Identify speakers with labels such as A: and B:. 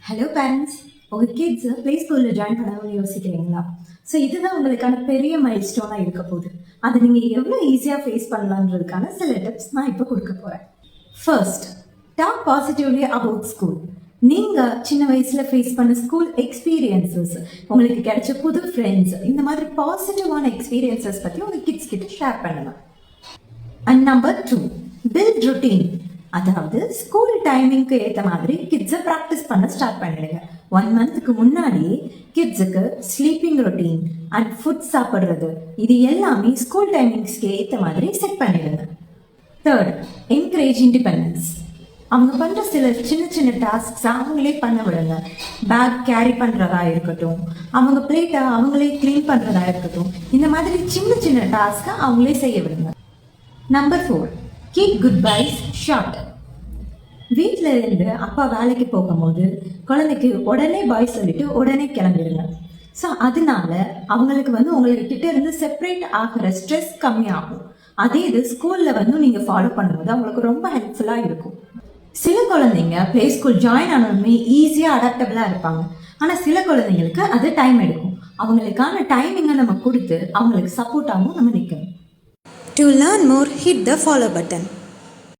A: Hello parents, உங்கள் கிட்ஸை play ஸ்கூலில் join பண்ணணும்னு யோசிக்கிறீங்களா? ஸோ இதுதான் உங்களுக்கான பெரிய மைல் ஸ்டோனாக இருக்க போகுது. அதை நீங்கள் எவ்வளோ ஈஸியாக ஃபேஸ் பண்ணலான்றதுக்கான சில டிப்ஸ் நான் இப்போ கொடுக்க போகிறேன். First, talk positively about school. நீங்கள் சின்ன வயசில் ஃபேஸ் பண்ண ஸ்கூல் எக்ஸ்பீரியன்சஸ், உங்களுக்கு கிடைச்ச புது ஃப்ரெண்ட்ஸ், இந்த மாதிரி பாசிட்டிவான எக்ஸ்பீரியன்சஸ் பற்றி உங்கள் கிட்ஸ் கிட்ட ஷேர் பண்ணலாம். And number 2, build routine. அதாவது ஸ்கூல் டைமிங்க்கு ஏற்ற மாதிரி கிட்ஸை ப்ராக்டிஸ் பண்ண ஸ்டார்ட் பண்ணிடுங்க. 1 மந்த்துக்கு முன்னாடியே கிட்ஸுக்கு ஸ்லீப்பிங் ரொட்டீன் அண்ட் ஃபுட் சாப்பிட்றது, இது எல்லாமே ஸ்கூல் டைமிங்ஸ்க்கு ஏற்ற மாதிரி செட் பண்ணிடுங்க. Third, encourage independence. அவங்க பண்ணுற சில சின்ன சின்ன டாஸ்க்ஸ் அவங்களே பண்ண விடுங்க. பேக் கேரி பண்ணுறதா இருக்கட்டும், அவங்க பிளேட்டை அவங்களே க்ளீன் பண்ணுறதா இருக்கட்டும், இந்த மாதிரி சின்ன சின்ன டாஸ்க்கை அவங்களே செய்ய விடுங்க. நம்பர் 4, கீப் குட் பைஸ் ஷார்ட். வீட்டில் இருந்து அப்பா வேலைக்கு போகும்போது குழந்தைக்கு உடனே பாய் சொல்லிட்டு உடனே கிளம்பிடுங்க. ஸோ அதனால அவங்களுக்கு உங்கள்கிட்ட இருந்து செப்பரேட் ஆகிற ஸ்ட்ரெஸ் கம்மியாகும். அதே இது ஸ்கூலில் நீங்கள் ஃபாலோ பண்ணும்போது அவங்களுக்கு ரொம்ப ஹெல்ப்ஃபுல்லாக இருக்கும். சில குழந்தைங்க ப்ளே ஸ்கூல் ஜாயின் ஆனதுமே ஈஸியாக அடாப்டபிளாக இருப்பாங்க. ஆனால் சில குழந்தைங்களுக்கு அது டைம் எடுக்கும். அவங்களுக்கான டைமிங்கை நம்ம கொடுத்து அவங்களுக்கு சப்போர்ட்டாகவும் நம்ம நிற்கணும்.
B: To learn more, hit the follow button.